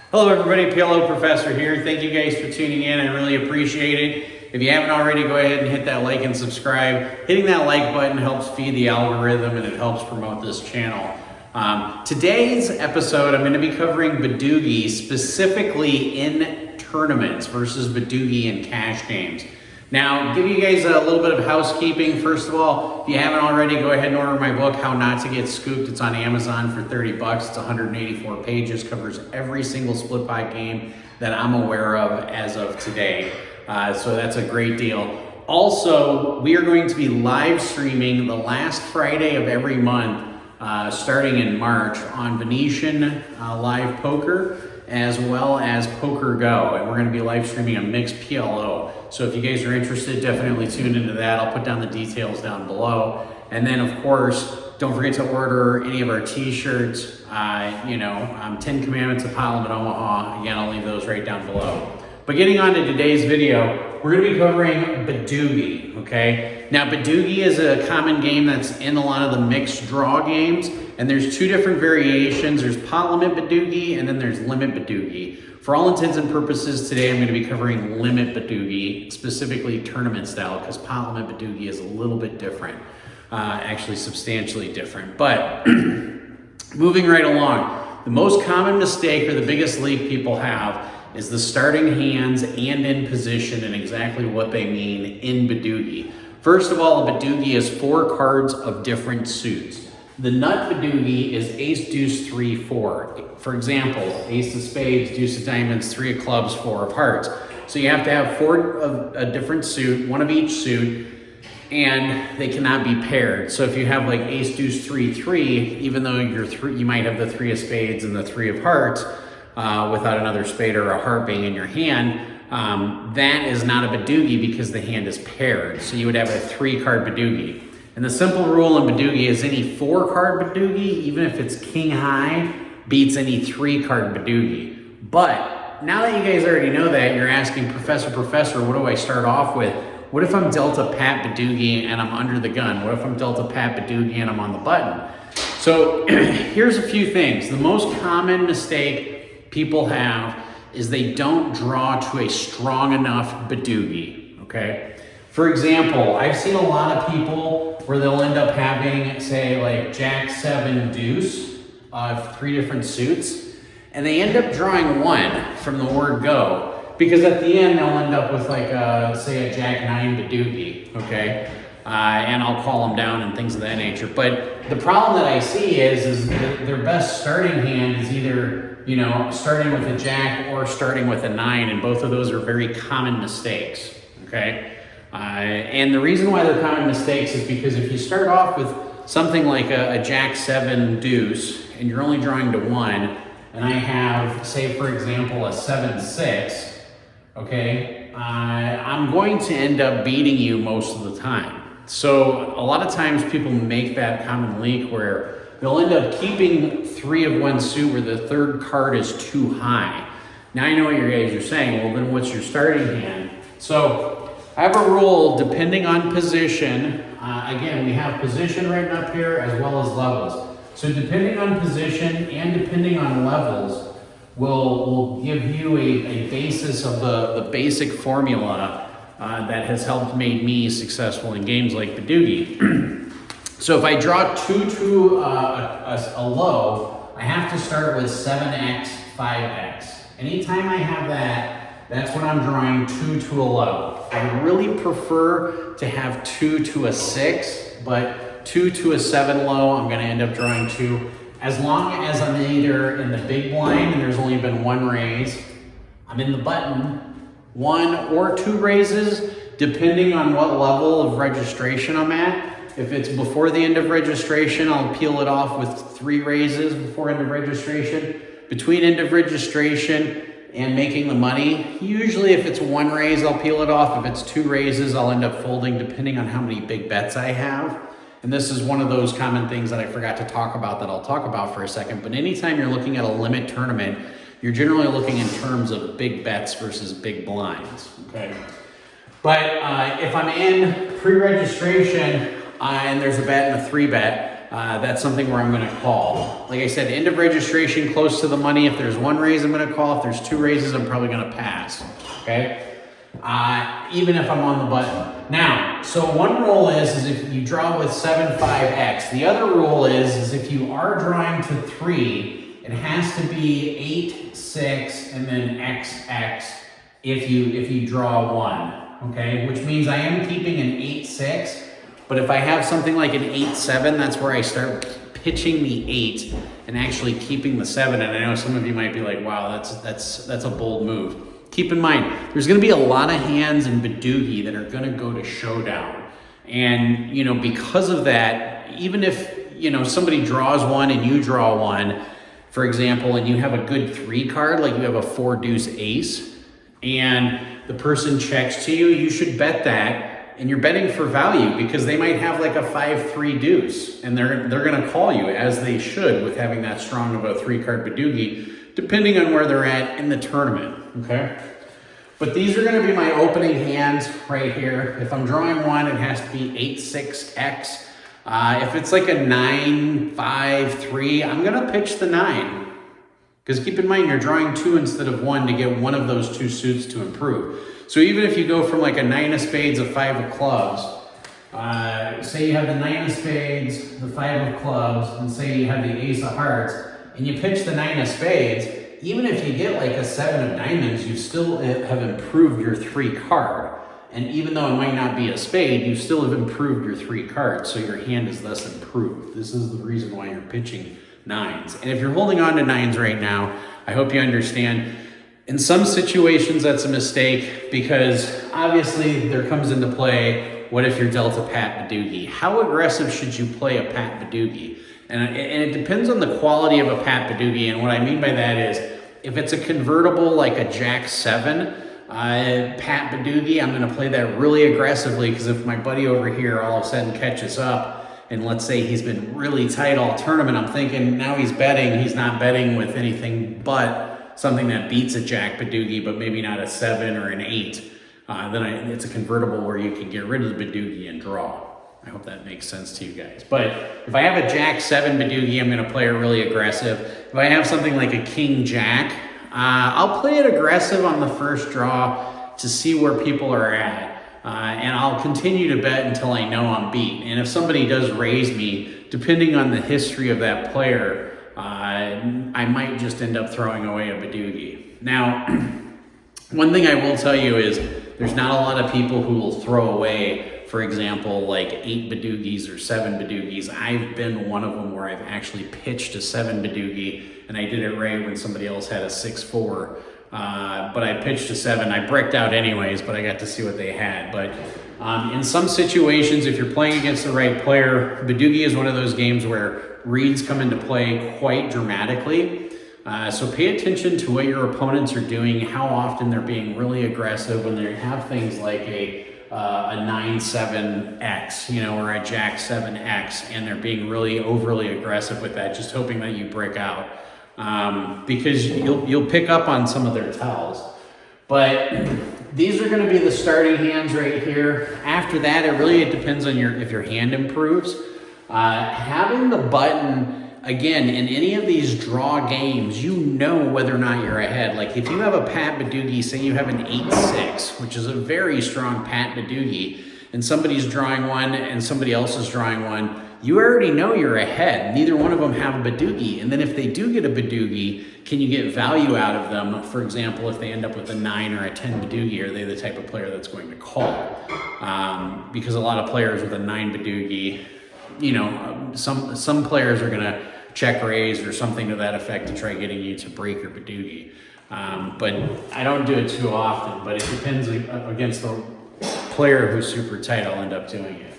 Hello everybody, PLO Professor here. Thank you guys for tuning in. I really appreciate it. If you haven't already, go ahead and hit that like and subscribe. Hitting that like button helps feed the algorithm and it helps promote this channel. Today's episode, I'm going to be covering Badugi specifically in tournaments versus Badugi in cash games. Now, give you guys a little bit of housekeeping. First of all, if you haven't already, go ahead and order my book, How Not to Get Scooped. It's on Amazon for 30 bucks. It's 184 pages, covers every single split pot game that I'm aware of as of today. So that's a great deal. Also, we are going to be live streaming the last Friday of every month, starting in March, on Venetian Live Poker, as well as Poker Go. And we're going to be live streaming a mixed PLO. So if you guys are interested, definitely tune into that. I'll put down the details down below. And then of course, don't forget to order any of our t-shirts, 10 Commandments of Parliament Omaha. Again, I'll leave those right down below. But getting on to today's video, we're gonna be covering Badugi, okay? Now, Badugi is a common game that's in a lot of the mixed draw games, and there's two different variations. There's pot limit Badugi, and then there's limit Badugi. For all intents and purposes, today I'm gonna be covering limit Badugi, specifically tournament style, because pot limit Badugi is a little bit different, actually substantially different. But moving right along, the most common mistake or the biggest leak people have is the starting hands and in position and exactly what they mean in Badugi. First of all, a Badugi is 4 cards of different suits. The nut Badugi is ace, deuce, 3, 4. For example, ace of spades, deuce of diamonds, 3 of clubs, 4 of hearts. So you have to have 4 of a different suit, 1 of each suit, and they cannot be paired. So if you have like ace, deuce, 3, 3, even though you might have the 3 of spades and the 3 of hearts, without another spade or a heart being in your hand, that is not a Badugi because the hand is paired. So you would have a 3-card Badugi. And the simple rule in Badugi is any 4-card Badugi, even if it's king high, beats any 3-card Badugi. But now that you guys already know that, you're asking, Professor, what do I start off with? What if I'm dealt a Pat Badugi and I'm under the gun? What if I'm dealt a Pat Badugi and I'm on the button? So here's a few things. The most common mistake people have is they don't draw to a strong enough Badugi, okay? For example, I've seen a lot of people where they'll end up having, say, like Jack, 7, deuce of 3 different suits, and they end up drawing 1 from the word go, because at the end they'll end up with like, say, a Jack, 9 Badugi, okay? And I'll call them down and things of that nature. But the problem that I see is that their best starting hand is either, starting with a Jack or starting with a 9, and both of those are very common mistakes, okay? And the reason why they're common mistakes is because if you start off with something like a Jack, 7, deuce, and you're only drawing to 1, and I have, say, for example, a 7, 6, okay, I'm going to end up beating you most of the time. So a lot of times people make that common leak where they'll end up keeping 3 of one suit where the 3rd card is too high. Now I know what you guys are saying, well then what's your starting hand? So I have a rule depending on position. Again, we have position written up here as well as levels. So depending on position and depending on levels, we'll give you a basis of the basic formula that has helped make me successful in games like Badugi. So if I draw 2 to a low, I have to start with 7x, 5x. Anytime I have that, that's when I'm drawing 2 to a low. I really prefer to have 2 to a 6, but 2 to a 7 low, I'm gonna end up drawing 2. As long as I'm either in the big blind and there's only been 1 raise, I'm in the button, 1 or 2 raises, depending on what level of registration I'm at. If it's before the end of registration, I'll peel it off with 3 raises before end of registration. Between end of registration and making the money, usually if it's 1 raise, I'll peel it off. If it's 2 raises, I'll end up folding depending on how many big bets I have. And this is one of those common things that I forgot to talk about that I'll talk about for a second. But anytime you're looking at a limit tournament, you're generally looking in terms of big bets versus big blinds, okay? But if I'm in pre-registration and there's a bet and a 3-bet, that's something where I'm going to call. Like I said, end of registration, close to the money. If there's one raise, I'm going to call. If there's two raises, I'm probably going to pass. Okay? Even if I'm on the button. Now, so one rule is if you draw with 7-5X. The other rule is if you are drawing to 3, it has to be 8, 6, and then XX if you draw 1. Okay? Which means I am keeping an 8, 6. But if I have something like an 8, 7, that's where I start pitching the 8 and actually keeping the 7. And I know some of you might be like, wow, that's a bold move. Keep in mind, there's going to be a lot of hands in Badugi that are going to go to showdown. And, you know, because of that, even if, you know, somebody draws 1 and you draw 1, for example, and you have a good 3 card, like you have a 4 deuce ace, and the person checks to you, you should bet that. And you're betting for value because they might have like a 5-3 deuce, and they're going to call you, as they should, with having that strong of a 3-card Badugi, depending on where they're at in the tournament, okay? But these are gonna be my opening hands right here. If I'm drawing 1, it has to be 8, 6X. If it's like a 9, 5, 3, I'm gonna pitch the 9. Because keep in mind, you're drawing 2 instead of 1 to get one of those 2 suits to improve. So even if you go from like a 9 of spades, a 5 of clubs, say you have the 9 of spades, the 5 of clubs, and say you have the ace of hearts, and you pitch the 9 of spades, even if you get like a 7 of diamonds, you still have improved your 3 card. And even though it might not be a spade, you still have improved your 3 cards, so your hand is thus improved. This is the reason why you're pitching 9s. And if you're holding on to 9s right now, I hope you understand, in some situations that's a mistake, because obviously there comes into play, what if you're dealt a Pat Badugi? How aggressive should you play a Pat Badugi? And it depends on the quality of a Pat Badugi, and what I mean by that is, if it's a convertible like a Jack 7 Pat Badugi, I'm going to play that really aggressively, because if my buddy over here all of a sudden catches up, and let's say he's been really tight all tournament, I'm thinking now he's not betting with anything but something that beats a Jack Badugi, but maybe not a 7 or an 8. Then it's a convertible where you can get rid of the Badugi and draw. I hope that makes sense to you guys. But if I have a Jack 7 Badugi, I'm going to play it really aggressive. If I have something like a King Jack, I'll play it aggressive on the first draw to see where people are at. And I'll continue to bet until I know I'm beat. And if somebody does raise me, depending on the history of that player, I might just end up throwing away a Badugi. Now, one thing I will tell you is there's not a lot of people who will throw away, for example, like 8 Badugis or 7 Badugis. I've been one of them where I've actually pitched a 7 Badugi, and I did it right when somebody else had a 6-4. But I pitched a 7. I bricked out anyways, but I got to see what they had. But in some situations, if you're playing against the right player, Badugi is one of those games where reads come into play quite dramatically. So pay attention to what your opponents are doing, how often they're being really aggressive when they have things like a 9-7X, you know, or a Jack 7X, and they're being really overly aggressive with that, just hoping that you break out. Because you'll pick up on some of their tells. But these are going to be the starting hands right here. After that, it depends on if your hand improves. Having the button, again, in any of these draw games, you know whether or not you're ahead. Like if you have a Pat Badugi, say you have an 8-6, which is a very strong Pat Badugi, and somebody's drawing 1 and somebody else is drawing 1, you already know you're ahead. Neither one of them have a Badugi. And then if they do get a Badugi, can you get value out of them? For example, if they end up with a 9 or a 10 Badugi, are they the type of player that's going to call? Because a lot of players with a 9 Badugi, you know, some players are going to check raise or something to that effect to try getting you to break your Badugi. But I don't do it too often, but it depends against the player who's super tight, I'll end up doing it.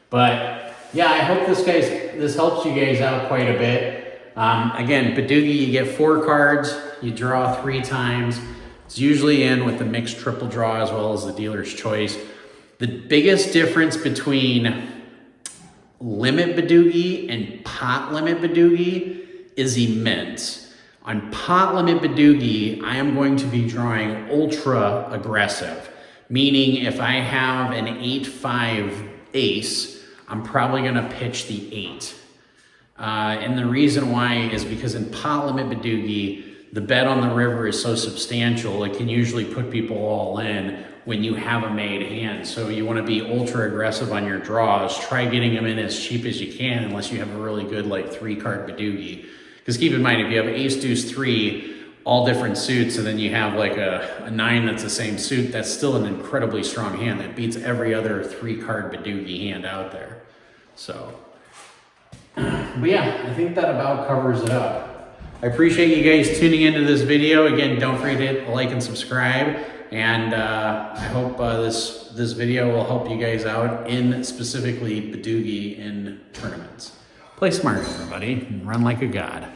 But yeah, I hope this helps you guys out quite a bit. Again, Badugi, you get 4 cards, you draw 3 times. It's usually in with the mixed triple draw as well as the dealer's choice. The biggest difference between limit Badugi and pot limit Badugi is immense. On pot limit Badugi, I am going to be drawing ultra aggressive, meaning if I have an 8-5 ace, I'm probably going to pitch the 8. And the reason why is because in pot limit Badugi, the bet on the river is so substantial, it can usually put people all in when you have a made hand. So you want to be ultra aggressive on your draws. Try getting them in as cheap as you can, unless you have a really good like 3-card Badugi. Because keep in mind, if you have ace, deuce, 3, all different suits, and then you have like a 9 that's the same suit, that's still an incredibly strong hand that beats every other 3-card Badugi hand out there. So, but yeah, I think that about covers it up. I appreciate you guys tuning into this video. Again, don't forget to hit like and subscribe. And I hope this video will help you guys out in specifically Badugi in tournaments. Play smart, everybody, and run like a god.